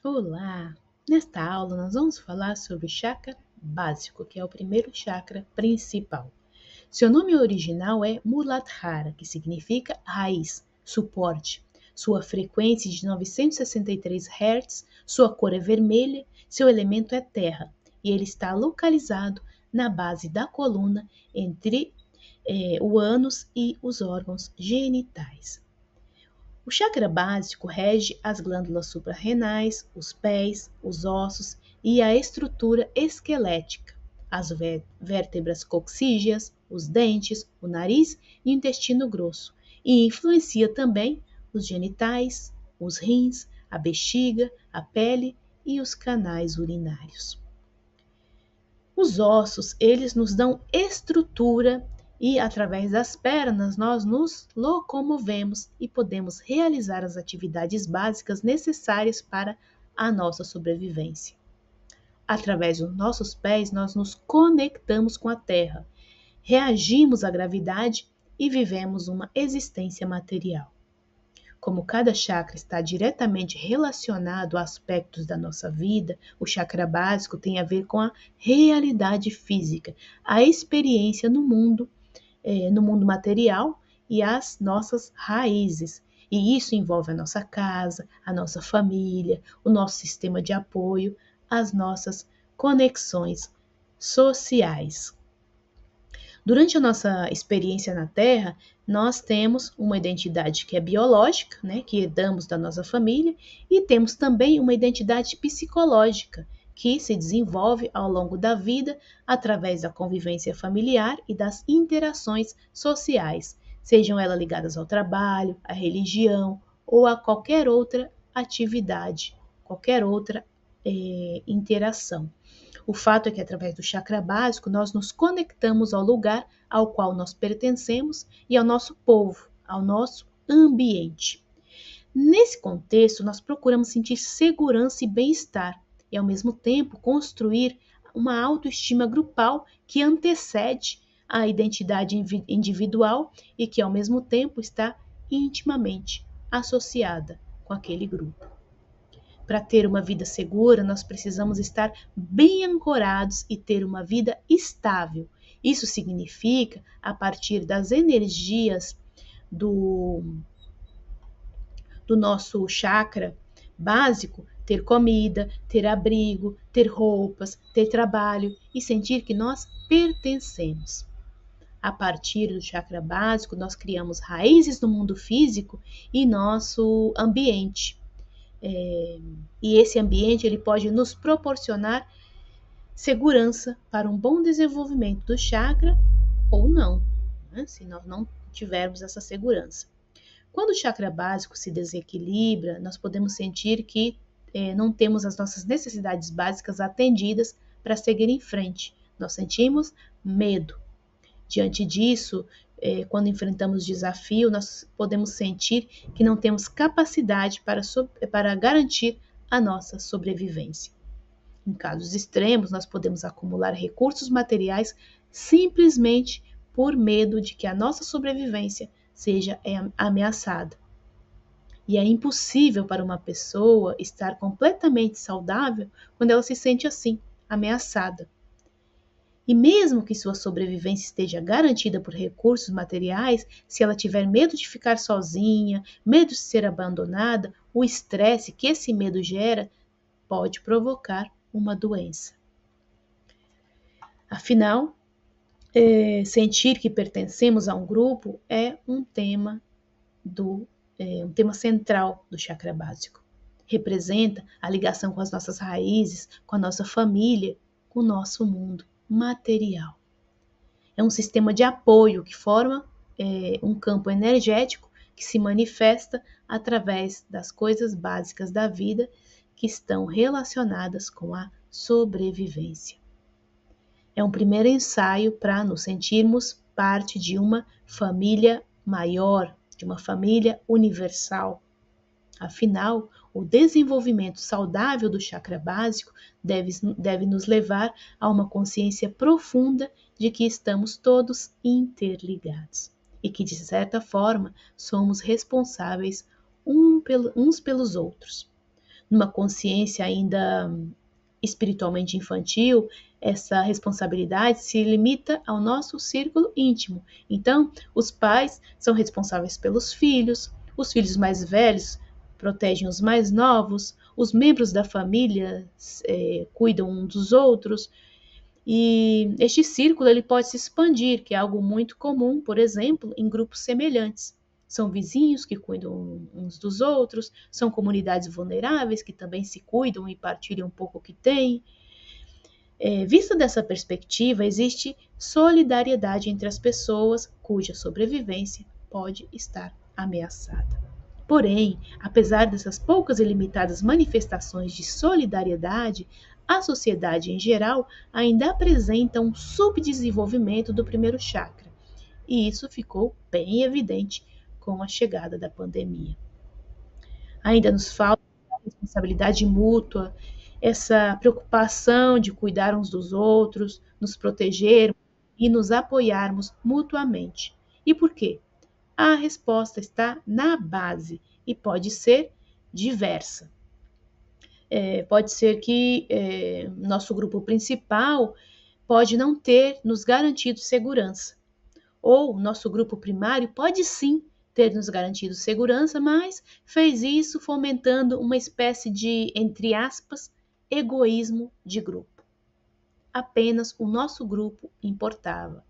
Olá! Nesta aula nós vamos falar sobre o chakra básico, que é o primeiro chakra principal. Seu nome original é Muladhara, que significa raiz, suporte. Sua frequência é de 963 Hz, sua cor é vermelha, seu elemento é terra e ele está localizado na base da coluna entre o ânus e os órgãos genitais. O chakra básico rege as glândulas suprarrenais, os pés, os ossos e a estrutura esquelética, as vértebras coxígeas, os dentes, o nariz e o intestino grosso, e influencia também os genitais, os rins, a bexiga, a pele e os canais urinários. Os ossos, eles nos dão estrutura e através das pernas nós nos locomovemos e podemos realizar as atividades básicas necessárias para a nossa sobrevivência. Através dos nossos pés nós nos conectamos com a terra, reagimos à gravidade e vivemos uma existência material. Como cada chakra está diretamente relacionado a aspectos da nossa vida, o chakra básico tem a ver com a realidade física, a experiência no mundo material e as nossas raízes. E isso envolve a nossa casa, a nossa família, o nosso sistema de apoio, as nossas conexões sociais. Durante a nossa experiência na Terra, nós temos uma identidade que é biológica, né, que herdamos da nossa família, e temos também uma identidade psicológica, que se desenvolve ao longo da vida através da convivência familiar e das interações sociais, sejam elas ligadas ao trabalho, à religião ou a qualquer outra atividade, qualquer outra interação. O fato é que através do chakra básico nós nos conectamos ao lugar ao qual nós pertencemos e ao nosso povo, ao nosso ambiente. Nesse contexto, nós procuramos sentir segurança e bem-estar e, ao mesmo tempo, construir uma autoestima grupal que antecede a identidade individual e que, ao mesmo tempo, está intimamente associada com aquele grupo. Para ter uma vida segura, nós precisamos estar bem ancorados e ter uma vida estável. Isso significa, a partir das energias do nosso chakra básico, ter comida, ter abrigo, ter roupas, ter trabalho e sentir que nós pertencemos. A partir do chakra básico, nós criamos raízes no mundo físico e nosso ambiente. E esse ambiente ele pode nos proporcionar segurança para um bom desenvolvimento do chakra ou não, né? Se nós não tivermos essa segurança. Quando o chakra básico se desequilibra, nós podemos sentir que não temos as nossas necessidades básicas atendidas para seguir em frente. Nós sentimos medo. Diante disso, quando enfrentamos desafio, nós podemos sentir que não temos capacidade para garantir a nossa sobrevivência. Em casos extremos, nós podemos acumular recursos materiais simplesmente por medo de que a nossa sobrevivência seja ameaçada. E é impossível para uma pessoa estar completamente saudável quando ela se sente assim, ameaçada. E mesmo que sua sobrevivência esteja garantida por recursos materiais, se ela tiver medo de ficar sozinha, medo de ser abandonada, o estresse que esse medo gera pode provocar uma doença. Afinal, sentir que pertencemos a um grupo é um tema central do chakra básico. Representa a ligação com as nossas raízes, com a nossa família, com o nosso mundo material. É um sistema de apoio que forma um campo energético que se manifesta através das coisas básicas da vida que estão relacionadas com a sobrevivência. É um primeiro ensaio para nos sentirmos parte de uma família maior, de uma família universal. Afinal, o desenvolvimento saudável do chakra básico deve nos levar a uma consciência profunda de que estamos todos interligados e que, de certa forma, somos responsáveis uns pelos outros. numa consciência ainda espiritualmente infantil, essa responsabilidade se limita ao nosso círculo íntimo. Então, os pais são responsáveis pelos filhos, os filhos mais velhos protegem os mais novos, os membros da família cuidam uns dos outros, e este círculo ele pode se expandir, que é algo muito comum, por exemplo, em grupos semelhantes. São vizinhos que cuidam uns dos outros, são comunidades vulneráveis que também se cuidam e partilham um pouco o que têm. Vista dessa perspectiva, existe solidariedade entre as pessoas cuja sobrevivência pode estar ameaçada. Porém, apesar dessas poucas e limitadas manifestações de solidariedade, a sociedade em geral ainda apresenta um subdesenvolvimento do primeiro chakra, e isso ficou bem evidente com a chegada da pandemia. Ainda nos falta a responsabilidade mútua, essa preocupação de cuidar uns dos outros, nos protegermos e nos apoiarmos mutuamente. E por quê? A resposta está na base e pode ser diversa. Pode ser que nosso grupo principal pode não ter nos garantido segurança, ou nosso grupo primário pode sim ter nos garantido segurança, mas fez isso fomentando uma espécie de, entre aspas, egoísmo de grupo. Apenas o nosso grupo importava.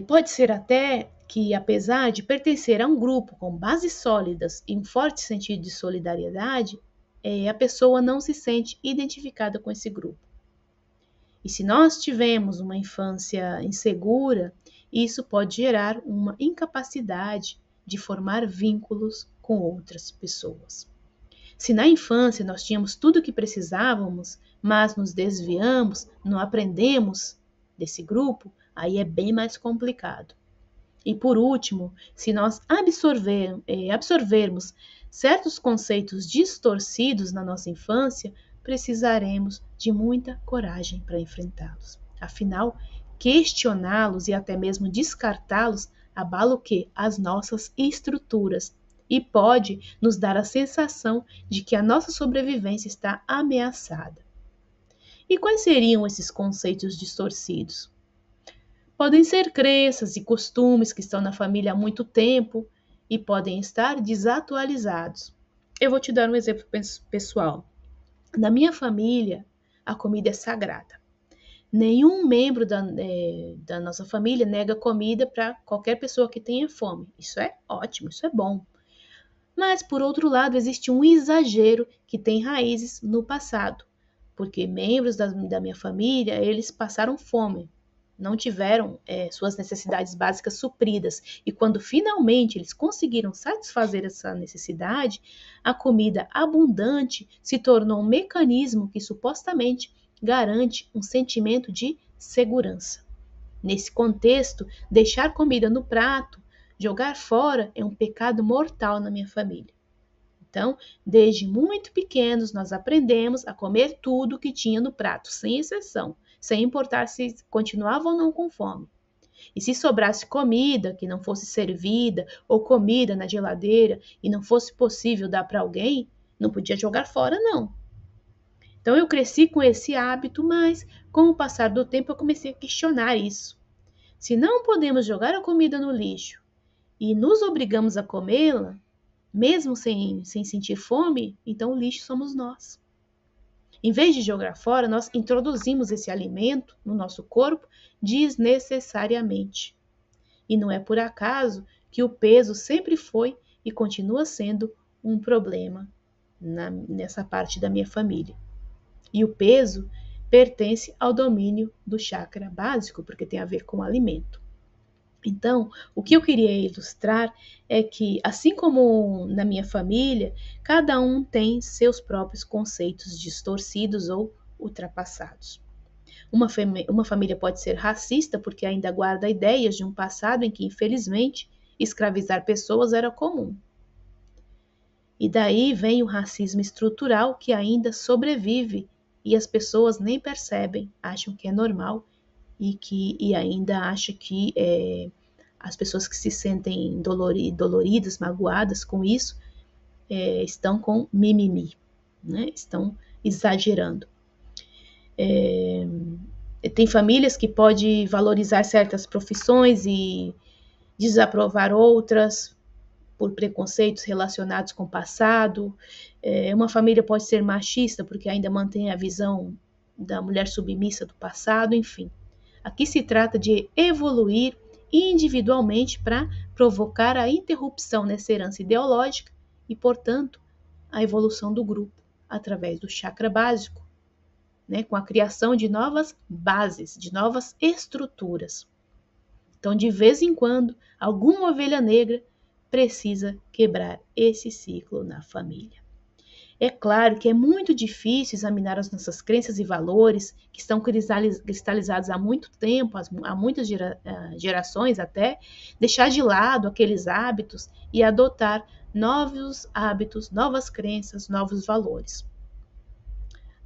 Pode ser até que, apesar de pertencer a um grupo com bases sólidas e um forte sentido de solidariedade, a pessoa não se sente identificada com esse grupo. E se nós tivemos uma infância insegura, isso pode gerar uma incapacidade de formar vínculos com outras pessoas. Se na infância nós tínhamos tudo o que precisávamos, mas nos desviamos, não aprendemos desse grupo, aí é bem mais complicado. E por último, se nós absorvermos certos conceitos distorcidos na nossa infância, precisaremos de muita coragem para enfrentá-los. Afinal, questioná-los e até mesmo descartá-los abala o quê? As nossas estruturas e pode nos dar a sensação de que a nossa sobrevivência está ameaçada. E quais seriam esses conceitos distorcidos? Podem ser crenças e costumes que estão na família há muito tempo e podem estar desatualizados. Eu vou te dar um exemplo pessoal. Na minha família, a comida é sagrada. Nenhum membro da nossa família nega comida para qualquer pessoa que tenha fome. Isso é ótimo, isso é bom. Mas, por outro lado, existe um exagero que tem raízes no passado, porque membros da minha família, eles passaram fome, não tiveram suas necessidades básicas supridas. E quando finalmente eles conseguiram satisfazer essa necessidade, a comida abundante se tornou um mecanismo que supostamente garante um sentimento de segurança. Nesse contexto, deixar comida no prato, jogar fora, é um pecado mortal na minha família. Então, desde muito pequenos, nós aprendemos a comer tudo que tinha no prato, sem exceção, sem importar se continuava ou não com fome. E se sobrasse comida que não fosse servida, ou comida na geladeira e não fosse possível dar para alguém, não podia jogar fora, não. Então eu cresci com esse hábito, mas com o passar do tempo eu comecei a questionar isso. Se não podemos jogar a comida no lixo e nos obrigamos a comê-la, mesmo sem sentir fome, então o lixo somos nós. Em vez de jogar fora, nós introduzimos esse alimento no nosso corpo desnecessariamente. E não é por acaso que o peso sempre foi e continua sendo um problema nessa parte da minha família. E o peso pertence ao domínio do chakra básico, porque tem a ver com o alimento. Então, o que eu queria ilustrar é que, assim como na minha família, cada um tem seus próprios conceitos distorcidos ou ultrapassados. Uma família pode ser racista porque ainda guarda ideias de um passado em que, infelizmente, escravizar pessoas era comum. E daí vem o racismo estrutural que ainda sobrevive e as pessoas nem percebem, acham que é normal e ainda acham que as pessoas que se sentem doloridas, magoadas com isso, estão com mimimi, né? Estão exagerando. Tem famílias que podem valorizar certas profissões e desaprovar outras por preconceitos relacionados com o passado. Uma família pode ser machista porque ainda mantém a visão da mulher submissa do passado, enfim. Aqui se trata de evoluir individualmente para provocar a interrupção nessa herança ideológica e, portanto, a evolução do grupo através do chakra básico, né, com a criação de novas bases, de novas estruturas. Então, de vez em quando, alguma ovelha negra precisa quebrar esse ciclo na família. É claro que é muito difícil examinar as nossas crenças e valores, que estão cristalizados há muito tempo, há muitas gerações até, deixar de lado aqueles hábitos e adotar novos hábitos, novas crenças, novos valores.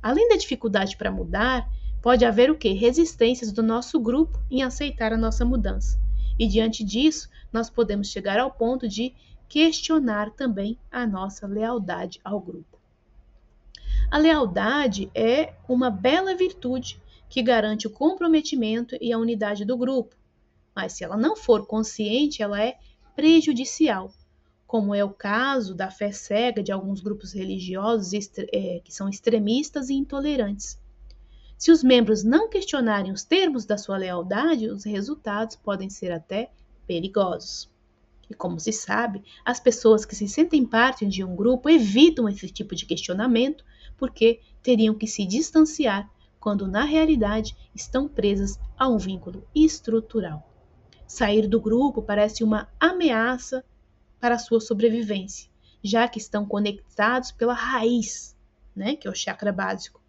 Além da dificuldade para mudar, pode haver o quê? Resistências do nosso grupo em aceitar a nossa mudança. E diante disso, nós podemos chegar ao ponto de questionar também a nossa lealdade ao grupo. A lealdade é uma bela virtude que garante o comprometimento e a unidade do grupo, mas se ela não for consciente, ela é prejudicial, como é o caso da fé cega de alguns grupos religiosos que são extremistas e intolerantes. Se os membros não questionarem os termos da sua lealdade, os resultados podem ser até perigosos. E como se sabe, as pessoas que se sentem parte de um grupo evitam esse tipo de questionamento porque teriam que se distanciar quando na realidade estão presas a um vínculo estrutural. Sair do grupo parece uma ameaça para a sua sobrevivência, já que estão conectados pela raiz, né, que é o chakra básico.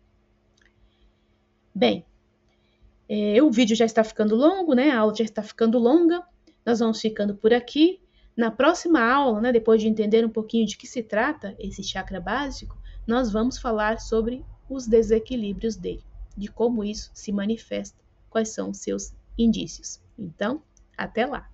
Bem, o vídeo já está ficando longo, né? A aula já está ficando longa. Nós vamos ficando por aqui. Na próxima aula, né, depois de entender um pouquinho de que se trata esse chakra básico, nós vamos falar sobre os desequilíbrios dele, de como isso se manifesta, quais são os seus indícios. Então, até lá!